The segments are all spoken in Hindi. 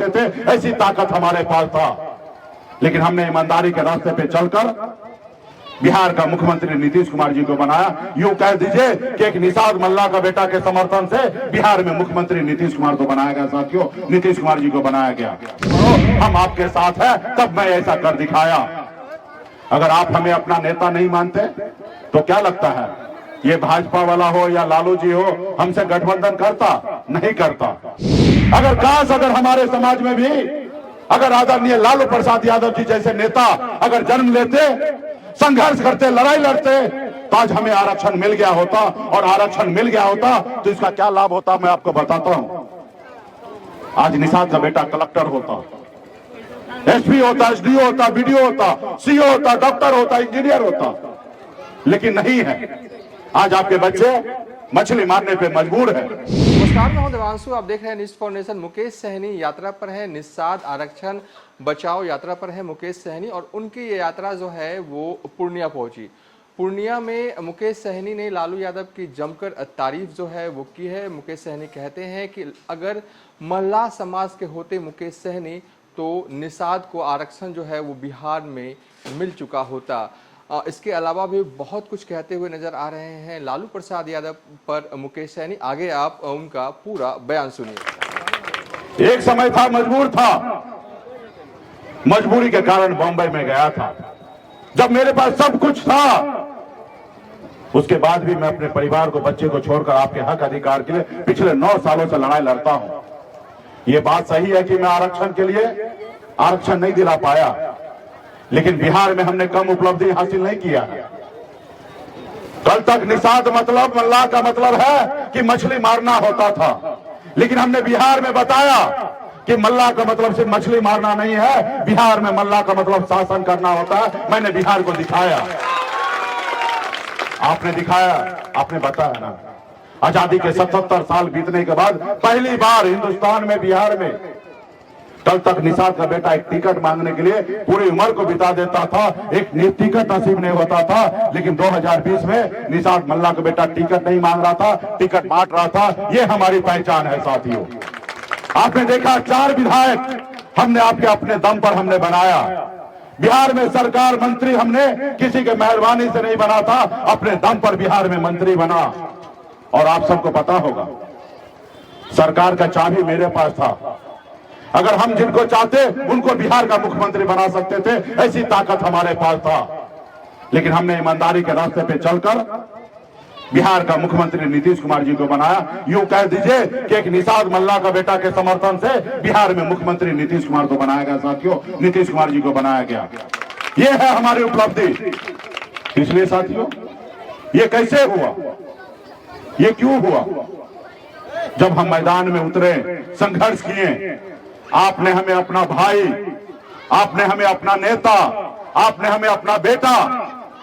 सकते थे, ऐसी ताकत हमारे पास था। लेकिन हमने ईमानदारी के रास्ते पे चलकर बिहार का मुख्यमंत्री नीतीश कुमार जी को बनाया। यूं कह दीजिए कि एक निषाद मल्ला का बेटा के समर्थन से बिहार में मुख्यमंत्री नीतीश कुमार को बनाया गया। साथियों, नीतीश कुमार जी को बनाया गया। हम आपके साथ हैं, तब मैं ऐसा कर दिखाया। अगर आप हमें अपना नेता नहीं मानते तो क्या लगता है ये भाजपा वाला हो या लालू जी हो हमसे गठबंधन करता? नहीं करता। अगर हमारे समाज में भी अगर आदरणीय लालू प्रसाद यादव जी जैसे नेता अगर जन्म लेते, संघर्ष करते, लड़ाई लड़ते, तो आज हमें आरक्षण मिल गया होता। और आरक्षण मिल गया होता तो इसका क्या लाभ होता मैं आपको बताता हूं। आज निषाद का बेटा कलेक्टर होता, एसपी होता, एसडीओ होता, बीडीओ होता, सीओ होता, डॉक्टर होता, इंजीनियर होता, लेकिन नहीं है। आज आपके बच्चे मछली मारने पे मजबूर है। नमस्कार, मैं हूं देवांशु, आप देख रहे हैं news for nation. Mukesh Sahani यात्रा पर है, निषाद आरक्षण बचाओ यात्रा पर है मुकेश सहनी, और उनकी ये यात्रा जो है वो पूर्णिया पहुंची। पूर्णिया में मुकेश सहनी ने लालू यादव की जमकर तारीफ जो है वो की है। मुकेश सहनी कहते हैं कि अगर मल्लाह समाज के होते मुकेश सहनी तो निषाद को आरक्षण जो है वो बिहार में मिल चुका होता। इसके अलावा भी बहुत कुछ कहते हुए नजर आ रहे हैं लालू प्रसाद यादव पर मुकेश सहनी। आगे आप उनका पूरा बयान सुनिए। एक समय था, मजबूर था, मजबूरी के कारण बॉम्बे में गया था। जब मेरे पास सब कुछ था, उसके बाद भी मैं अपने परिवार को, बच्चे को छोड़कर आपके हक अधिकार के लिए पिछले 9 सालों से लड़ाई लड़ता हूं। ये बात सही है कि मैं आरक्षण के लिए आरक्षण नहीं दिला पाया, लेकिन बिहार में हमने कम उपलब्धि हासिल नहीं किया। कल तक निषाद मतलब, मल्लाह का मतलब है कि मछली मारना होता था, लेकिन हमने बिहार में बताया कि मल्लाह का मतलब सिर्फ मछली मारना नहीं है, बिहार में मल्लाह का मतलब शासन करना होता है। मैंने बिहार को दिखाया, आपने दिखाया, आपने बताया ना। आजादी के 77 साल बीतने के बाद पहली बार हिंदुस्तान में, बिहार में, कल तक निषाद का बेटा एक टिकट मांगने के लिए पूरी उम्र को बिता देता था, एक टिकट नसीब नहीं होता था। लेकिन 2020 में निषाद मल्ला का बेटा टिकट नहीं मांग रहा था, टिकट बांट रहा था। ये हमारी पहचान है साथियों। आपने देखा 4 विधायक हमने आपके अपने दम पर हमने बनाया। बिहार में सरकार मंत्री हमने किसी के मेहरबानी से नहीं बना था, अपने दम पर बिहार में मंत्री बना। और आप सबको पता होगा सरकार का चाबी मेरे पास था। अगर हम जिनको चाहते उनको बिहार का मुख्यमंत्री बना सकते थे, ऐसी ताकत हमारे पास था। लेकिन हमने ईमानदारी के रास्ते पे चलकर बिहार का मुख्यमंत्री नीतीश कुमार जी को बनाया। यूं कह दीजिए कि एक निषाद मल्ला का बेटा के समर्थन से बिहार में मुख्यमंत्री नीतीश कुमार को बनाया गया। साथियों, नीतीश कुमार जी को बनाया गया। ये है हमारी उपलब्धि। इसलिए साथियों, ये कैसे हुआ, ये क्यों हुआ? जब हम मैदान में उतरे, संघर्ष किए, आपने हमें अपना भाई, आपने हमें अपना नेता, आपने हमें अपना बेटा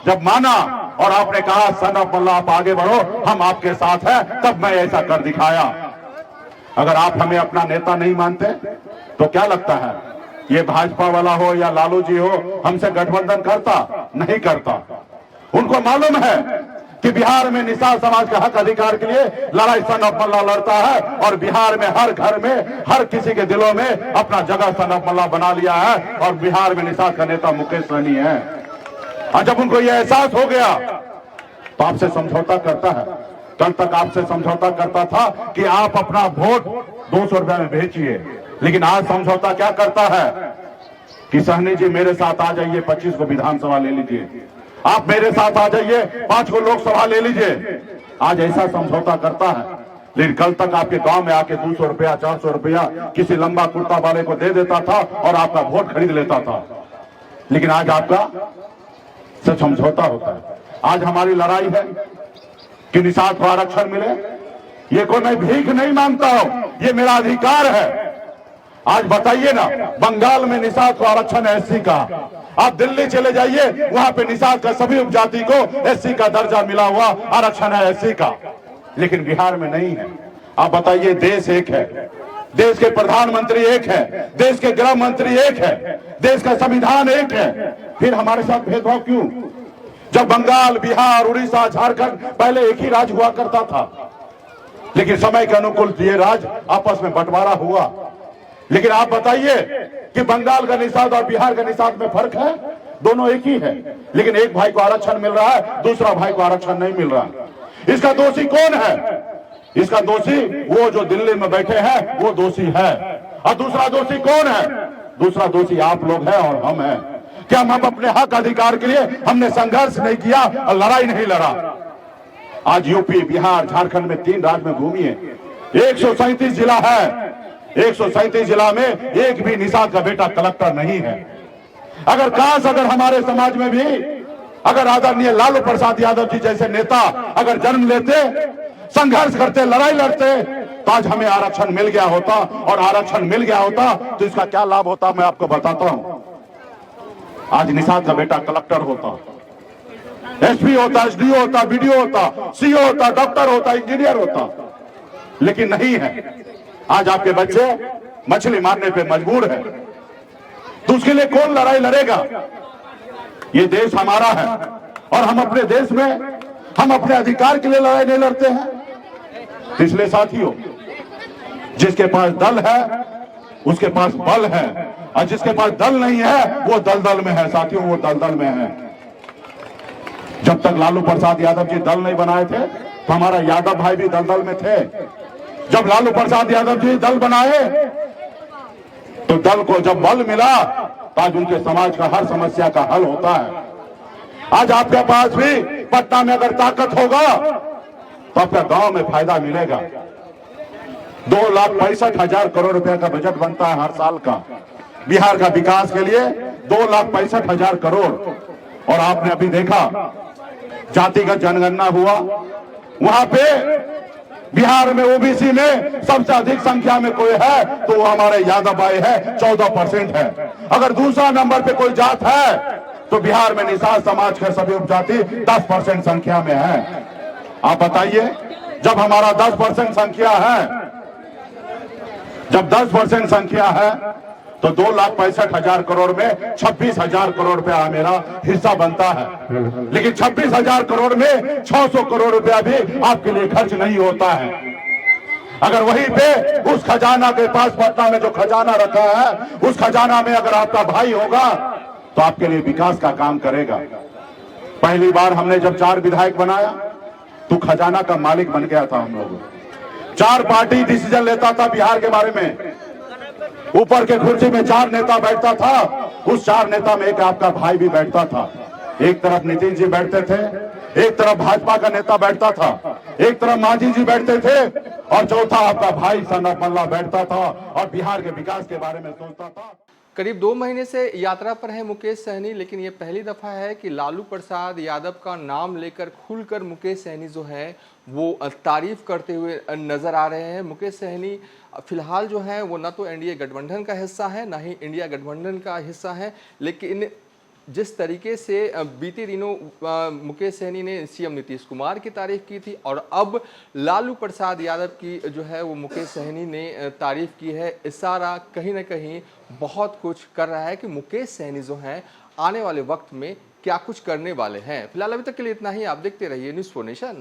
जब माना और आपने कहा सन ऑफ मल्ला आप आगे बढ़ो, हम आपके साथ हैं, तब मैं ऐसा कर दिखाया। अगर आप हमें अपना नेता नहीं मानते तो क्या लगता है ये भाजपा वाला हो या लालू जी हो हमसे गठबंधन करता? नहीं करता। उनको मालूम है कि बिहार में निषाद समाज के हक अधिकार के लिए लड़ाई सन ऑफ मल्ला लड़ता है, और बिहार में हर घर में, हर किसी के दिलों में अपना जगह सन ऑफ मल्ला बना लिया है। और बिहार में निषाद का नेता मुकेश सहनी है। और जब उनको यह एहसास हो गया तो आपसे समझौता करता है। कल तक आपसे समझौता करता था कि आप अपना वोट 200 रुपए में बेचिए, लेकिन आज समझौता क्या करता है कि सहनी जी मेरे साथ आ जाइए, 25 को विधानसभा ले लीजिए, आप मेरे साथ आ जाइए, 5 को लोकसभा ले लीजिए। आज ऐसा समझौता करता है। लेकिन कल तक आपके गांव में आके 200 रुपया, 400 रुपया किसी लंबा कुर्ता वाले को दे देता था और आपका वोट खरीद लेता था। लेकिन आज आपका से समझौता होता है। आज हमारी लड़ाई है कि निषाद को आरक्षण मिले। ये कोई मैं भीख नहीं मांगता हूं, ये मेरा अधिकार है। आज बताइए ना, बंगाल में निषाद को आरक्षण है एससी का, आप दिल्ली चले जाइए, वहां पे निषाद का सभी उपजाति को एससी का दर्जा मिला हुआ आरक्षण है एससी का, लेकिन बिहार में नहीं है। आप बताइए, देश एक है, देश के प्रधानमंत्री एक है, देश के गृह मंत्री एक है, देश का संविधान एक है, फिर हमारे साथ भेदभाव क्यों? जब बंगाल, बिहार, उड़ीसा, झारखंड पहले एक ही राज्य हुआ करता था, लेकिन समय के अनुकूल ये राज्य आपस में बंटवारा हुआ। लेकिन आप बताइए कि बंगाल का निषाद और बिहार का निषाद में फर्क है? दोनों एक ही है, लेकिन एक भाई को आरक्षण मिल रहा है, दूसरा भाई को आरक्षण नहीं मिल रहा है। इसका दोषी कौन है? इसका दोषी वो जो दिल्ली में बैठे हैं, वो दोषी है। और दूसरा दोषी कौन है? दूसरा दोषी आप लोग हैं और हम हैं। क्या हम अपने हक अधिकार के लिए हमने संघर्ष नहीं किया और लड़ाई नहीं लड़ा? आज यूपी, बिहार, झारखंड में 3 राज्य में घूमिए, 137 जिला है, 137 जिला में एक भी निषाद का बेटा कलेक्टर नहीं है। अगर काश अगर हमारे समाज में भी अगर आदरणीय लालू प्रसाद यादव जी जैसे नेता अगर जन्म लेते, संघर्ष करते, लड़ाई लड़ते, तो आज हमें आरक्षण मिल गया होता। और आरक्षण मिल गया होता तो इसका क्या लाभ होता मैं आपको बताता हूं। आज निषाद का बेटा कलेक्टर होता, एसपी होता, एसडीओ होता, बीडीओ होता, सीओ होता, डॉक्टर होता, इंजीनियर होता, लेकिन नहीं है। आज आपके बच्चे मछली मारने पे मजबूर है, तो उसके लिए कौन लड़ाई लड़ेगा? ये देश हमारा है और हम अपने देश में हम अपने अधिकार के लिए लड़ाई नहीं लड़ते हैं। तो इसलिए साथियों, जिसके पास दल है उसके पास बल है, और जिसके पास दल नहीं है वो दलदल में है। साथियों, वो दलदल में है। जब तक लालू प्रसाद यादव जी दल नहीं बनाए थे तो हमारा यादव भाई भी दलदल में थे। जब लालू प्रसाद यादव जी दल बनाए तो दल को जब बल मिला तो आज उनके समाज का हर समस्या का हल होता है। आज आपके पास भी पटना में अगर ताकत होगा तो आपका गांव में फायदा मिलेगा। 2,65,000 करोड़ रुपए का बजट बनता है हर साल का बिहार का विकास के लिए, 2,65,000 करोड़। और आपने अभी देखा जातिगत जनगणना हुआ, वहां पे बिहार में ओबीसी में सबसे अधिक संख्या में कोई है तो वो हमारे यादव भाई है, 14% है। अगर दूसरा नंबर पे कोई जात है तो बिहार में निषाद समाज के सभी उपजाति 10% संख्या में है। आप बताइए, जब हमारा 10% संख्या है, जब 10% संख्या है तो 2,65,000 करोड़ में 26,000 करोड़ रुपया मेरा हिस्सा बनता है। लेकिन 26,000 करोड़ में 600 करोड़ रुपया भी आपके लिए खर्च नहीं होता है। अगर वहीं पे उस खजाना के पास पटना में जो खजाना रखा है, उस खजाना में अगर आपका भाई होगा तो आपके लिए विकास का काम करेगा। पहली बार हमने जब 4 विधायक बनाया तो खजाना का मालिक बन गया था हम लोग। 4 पार्टी डिसीजन लेता था बिहार के बारे में, ऊपर के कुर्सी में 4 नेता बैठता था, उस 4 नेता में एक आपका भाई भी बैठता था। एक तरफ नीतीश जी बैठते थे, एक तरफ भाजपा का नेता बैठता था, एक तरफ मांझी जी बैठते थे, और चौथा आपका भाई सनत मल्ला बैठता था और बिहार के विकास के बारे में सोचता था। करीब 2 महीने से यात्रा पर है मुकेश सहनी, लेकिन ये पहली दफा है कि लालू प्रसाद यादव का नाम लेकर खुलकर मुकेश सहनी जो है वो तारीफ करते हुए नजर आ रहे हैं। मुकेश सहनी फिलहाल जो है वो न तो एनडीए गठबंधन का हिस्सा है, ना ही इंडिया गठबंधन का हिस्सा है, लेकिन जिस तरीके से बीते दिनों मुकेश सहनी ने सीएम नीतीश कुमार की तारीफ की थी और अब लालू प्रसाद यादव की जो है वो मुकेश सहनी ने तारीफ की है, इशारा कहीं ना कहीं बहुत कुछ कर रहा है कि मुकेश सहनी जो है आने वाले वक्त में क्या कुछ करने वाले हैं। फिलहाल अभी तक के लिए इतना ही। आप देखते रहिए न्यूज़4 नेशन।